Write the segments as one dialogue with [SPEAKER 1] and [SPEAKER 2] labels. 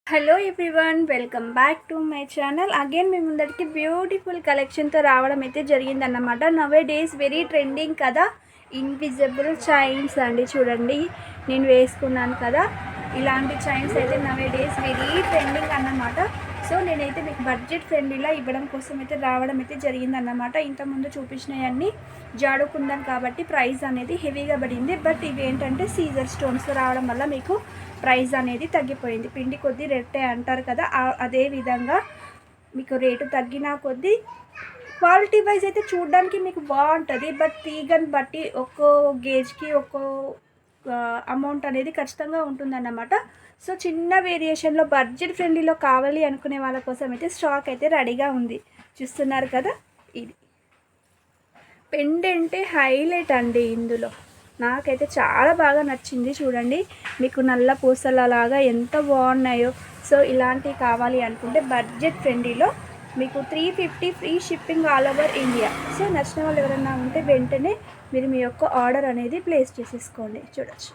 [SPEAKER 1] Hello everyone, welcome back to my channel. Again మీ ముందరికి beautiful కలెక్షన్తో రావడం అయితే జరిగిందన్నమాట. నవే డేస్ వెరీ ట్రెండింగ్ కదా ఇన్విజిబుల్ చైన్స్ అండి. చూడండి, నేను వేసుకున్నాను కదా, ఇలాంటి చైన్స్ అయితే నవే డేస్ వెరీ ట్రెండింగ్ అన్నమాట. సో నేనైతే మీకు బడ్జెట్ ఫ్రెండ్లీలా ఇవ్వడం కోసం అయితే రావడం అయితే జరిగిందన్నమాట. ఇంతకుముందు చూపించినవన్నీ జాడుకుందాం కాబట్టి ప్రైస్ అనేది హెవీగా పడింది. బట్ ఇవి ఏంటంటే సీజర్ స్టోన్స్ రావడం వల్ల మీకు ప్రైస్ అనేది తగ్గిపోయింది. పిండి కొద్దీ రెట్టే అంటారు కదా, అదే విధంగా మీకు రేటు తగ్గిన కొద్దీ క్వాలిటీ వైజ్ అయితే చూడడానికి మీకు బాగుంటుంది. బట్ తీగని బట్టి ఒక్కో గేజ్కి ఒక్కో అమౌంట్ అనేది ఖచ్చితంగా ఉంటుందన్నమాట. సో చిన్న వేరియేషన్లో బడ్జెట్ ఫ్రెండ్లీలో కావాలి అనుకునే వాళ్ళ కోసం అయితే స్టాక్ అయితే రెడీగా ఉంది. చూస్తున్నారు కదా, ఇది పెండెంటే హైలైట్ అండి. ఇందులో నాకైతే చాలా బాగా నచ్చింది. చూడండి, మీకు నల్ల పూసలలాగా ఎంత బాగున్నాయో. సో ఇలాంటివి కావాలి అనుకుంటే బడ్జెట్ ఫ్రెండ్లీలో మీకు 350 free shipping all over India. So నచ్చిన వాళ్ళు ఎవరైనా ఉంటే వెంటనే మీరు మీ యొక్క ఆర్డర్ అనేది ప్లేస్ చేసేసుకోండి. చూడొచ్చు,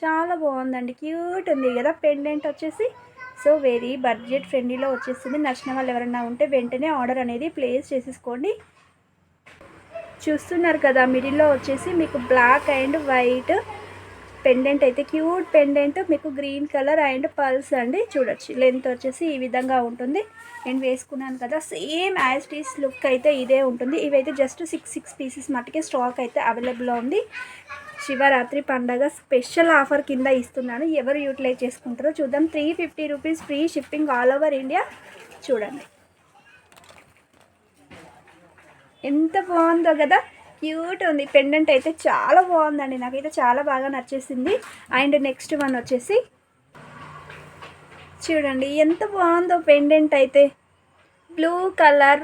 [SPEAKER 1] చాలా బాగుందండి, క్యూట్ ఉంది కదా పెండెంట్ వచ్చేసి. సో వెరీ బడ్జెట్ ఫ్రెండ్లీలో వచ్చేస్తుంది. నచ్చిన వాళ్ళు ఎవరైనా ఉంటే వెంటనే ఆర్డర్ అనేది ప్లేస్ చేసేసుకోండి. చూస్తున్నారు కదా, మిడిల్లో వచ్చేసి మీకు బ్లాక్ అండ్ వైట్ పెండెంట్ అయితే క్యూట్ పెండెంట్, మీకు గ్రీన్ కలర్ అండ్ పల్స్ అండి. చూడొచ్చు, లెంత్ వచ్చేసి ఈ విధంగా ఉంటుంది. నేను వేసుకున్నాను కదా, సేమ్ యాజ్ టీస్ లుక్ అయితే ఇదే ఉంటుంది. ఇవైతే జస్ట్ సిక్స్ పీసెస్ మట్టుకే స్టాక్ అయితే అవైలబుల్లో ఉంది. శివరాత్రి పండగ స్పెషల్ ఆఫర్ కింద ఇస్తున్నాను. ఎవరు యూటిలైజ్ చేసుకుంటారో చూద్దాం. 350 rupees free shipping all over India. చూడండి ఎంత బాగుందో కదా, క్యూట్ ఉంది. పెండెంట్ అయితే చాలా బాగుందండి, నాకైతే చాలా బాగా నచ్చేసింది. అండ్ నెక్స్ట్ వన్ వచ్చేసి చూడండి ఎంత బాగుందో పెండెంట్ అయితే. బ్లూ కలర్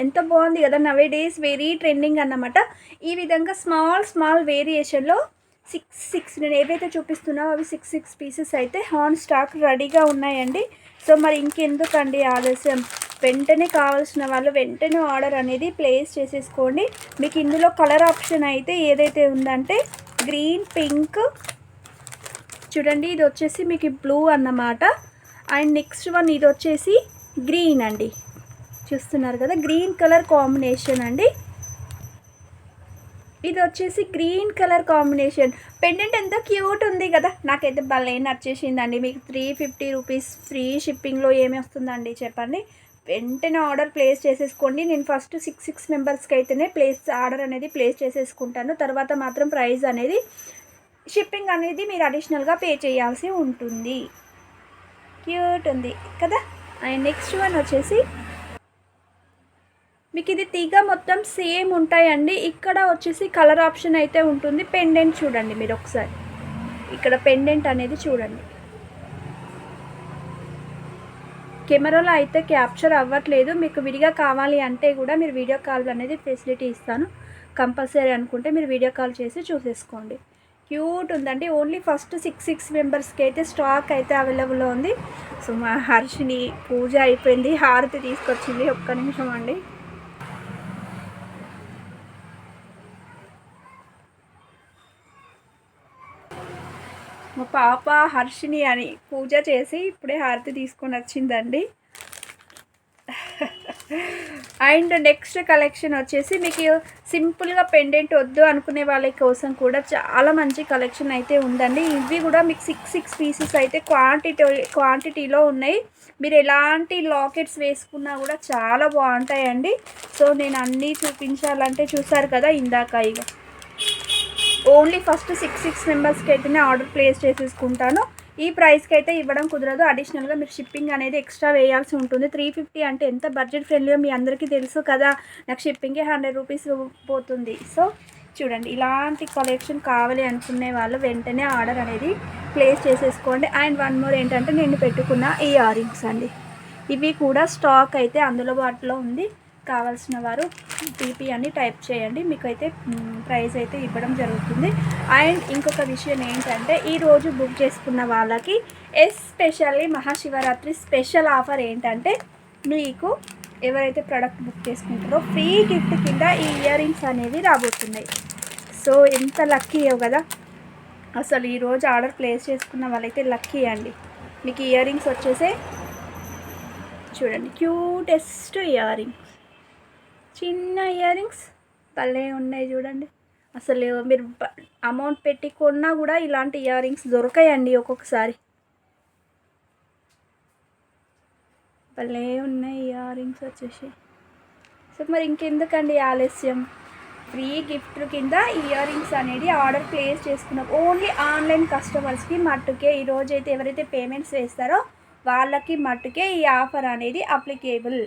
[SPEAKER 1] ఎంత బాగుంది కదా, నవే డేస్ వెరీ ట్రెండింగ్ అన్నమాట. ఈ విధంగా స్మాల్ వేరియేషన్లో సిక్స్ నేను ఏవైతే చూపిస్తున్నావో అవి సిక్స్ పీసెస్ అయితే ఆన్ స్టాక్ రెడీగా ఉన్నాయండి. సో మరి ఇంకెందుకండి ఆలస్యం, వెంటనే కావాల్సిన వాళ్ళు వెంటనే ఆర్డర్ అనేది ప్లేస్ చేసేసుకోండి. మీకు ఇందులో కలర్ ఆప్షన్ అయితే ఏదైతే ఉందంటే గ్రీన్, పింక్, చూడండి ఇది వచ్చేసి మీకు బ్లూ అన్నమాట. అండ్ నెక్స్ట్ వన్ ఇది వచ్చేసి గ్రీన్ అండి. చూస్తున్నారు కదా, గ్రీన్ కలర్ కాంబినేషన్ అండి. ఇది వచ్చేసి గ్రీన్ కలర్ కాంబినేషన్. పెండెంట్ ఎంత క్యూట్ ఉంది కదా, నాకైతే భలే నచ్చేసిందండి. మీకు 350 రూపీస్ ఫ్రీ షిప్పింగ్లో ఏమి వస్తుందండి చెప్పండి. వెంటనే ఆర్డర్ ప్లేస్ చేసేసుకోండి. నేను ఫస్ట్ సిక్స్ మెంబర్స్కి అయితేనే ఆర్డర్ అనేది ప్లేస్ చేసేసుకుంటాను. తర్వాత మాత్రం ప్రైస్ అనేది షిప్పింగ్ అనేది మీరు అడిషనల్గా పే చేయాల్సి ఉంటుంది. క్యూట్ ఉంది కదా. అండ్ నెక్స్ట్ వన్ వచ్చేసి మీకు ఇది తీగ మొత్తం సేమ్ ఉంటాయండి. ఇక్కడ వచ్చేసి కలర్ ఆప్షన్ అయితే ఉంటుంది. పెండెంట్ చూడండి మీరు ఒకసారి, ఇక్కడ పెండెంట్ అనేది చూడండి. కెమెరాలో అయితే క్యాప్చర్ అవ్వట్లేదు. మీకు విడిగా కావాలి అంటే కూడా మీరు వీడియో కాల్ అనేది ఫెసిలిటీ ఇస్తాను. కంపల్సరీ అనుకుంటే మీరు వీడియో కాల్ చేసి చూసేసుకోండి. క్యూట్ ఉందండి. ఓన్లీ ఫస్ట్ సిక్స్ మెంబర్స్కి అయితే స్టాక్ అయితే అవైలబుల్లో ఉంది. సో మా హర్షిని పూజ అయిపోయింది, హారతి తీసుకొచ్చింది. ఒక్క నిమిషం అండి. మా పాప హర్షిని అని పూజ చేసి ఇప్పుడే హారతి తీసుకొని వచ్చిందండి. అండ్ నెక్స్ట్ కలెక్షన్ వచ్చేసి మీకు సింపుల్గా పెండెంట్ వద్దు అనుకునే వాళ్ళ కోసం కూడా చాలా మంచి కలెక్షన్ అయితే ఉందండి. ఇవి కూడా మీకు సిక్స్ పీసెస్ అయితే క్వాంటిటీలో ఉన్నాయి. మీరు ఎలాంటి లాకెట్స్ వేసుకున్నా కూడా చాలా బాగుంటాయండి. సో నేను అన్నీ చూపించాలంటే చూసారు కదా ఇందాక, ఇక ఓన్లీ ఫస్ట్ సిక్స్ మెంబర్స్కి అయితేనే ఆర్డర్ ప్లేస్ చేసేసుకుంటాను. ఈ ప్రైస్కి అయితే ఇవ్వడం కుదరదు. అడిషనల్గా మీరు షిప్పింగ్ అనేది ఎక్స్ట్రా వేయాల్సి ఉంటుంది. 350 అంటే ఎంత బడ్జెట్ ఫ్రెండ్లీగా మీ అందరికీ తెలుసు కదా. నాకు షిప్పింగే 100 రూపీస్ పోతుంది. సో చూడండి, ఇలాంటి కలెక్షన్ కావాలి అనుకునే వాళ్ళు వెంటనే ఆర్డర్ అనేది ప్లేస్ చేసేసుకోండి. అండ్ వన్ మోర్ ఏంటంటే నేను పెట్టుకున్న ఈ ఇయర్ రింగ్స్ అండి, ఇవి కూడా స్టాక్ అయితే అందుబాటులో ఉంది. కావాల్సిన వారు టీపీ అని టైప్ చేయండి, మీకైతే ప్రైస్ అయితే ఇవ్వడం జరుగుతుంది. అండ్ ఇంకొక విషయం ఏంటంటే ఈరోజు బుక్ చేసుకున్న వాళ్ళకి ఎస్పెషల్లీ మహాశివరాత్రి స్పెషల్ ఆఫర్ ఏంటంటే మీకు ఎవరైతే ప్రోడక్ట్ బుక్ చేసుకుంటారో ఫ్రీ గిఫ్ట్ కింద ఈ ఇయర్ రింగ్స్ అనేవి రాబోతున్నాయి. సో ఎంత లక్కీయో కదా. అసలు ఈరోజు ఆర్డర్ ప్లేస్ చేసుకున్న వాళ్ళైతే లక్కీ అండి. మీకు ఇయర్ రింగ్స్ వచ్చేసే చూడండి, క్యూటెస్ట్ ఇయర్ రింగ్స్, చిన్న ఇయర్ రింగ్స్ భలే ఉన్నాయి చూడండి. అసలు మీరు అమౌంట్ పెట్టి కొన్నా కూడా ఇలాంటి ఇయర్ రింగ్స్ దొరకాయండి ఒక్కొక్కసారి. భలే ఉన్నాయి ఇయర్ రింగ్స్ వచ్చేసి. సో మరి ఇంకెందుకండి ఆలస్యం, ఫ్రీ గిఫ్ట్ కింద ఇయర్ రింగ్స్ అనేది ఆర్డర్ ప్లేస్ చేసుకున్నాం. ఓన్లీ ఆన్లైన్ కస్టమర్స్కి మట్టుకే ఈరోజైతే ఎవరైతే పేమెంట్స్ వేస్తారో వాళ్ళకి మట్టుకే ఈ ఆఫర్ అనేది applicable.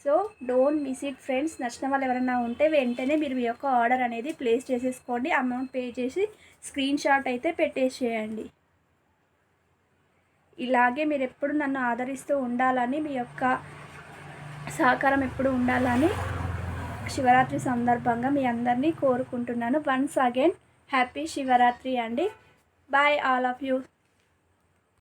[SPEAKER 1] So don't miss it friends. నచ్చిన వాళ్ళు ఎవరైనా ఉంటే వెంటనే మీరు మీ యొక్క ఆర్డర్ అనేది ప్లేస్ చేసేసుకోండి. అమౌంట్ పే చేసి స్క్రీన్ షాట్ అయితే పెట్టేసేయండి. ఇలాగే మీరు ఎప్పుడు నన్ను ఆదరిస్తూ ఉండాలని, మీ యొక్క సహకారం ఎప్పుడు ఉండాలని శివరాత్రి సందర్భంగా మీ అందరినీ కోరుకుంటున్నాను. వన్స్ అగైన్ హ్యాపీ శివరాత్రి అండి. Bye all of you.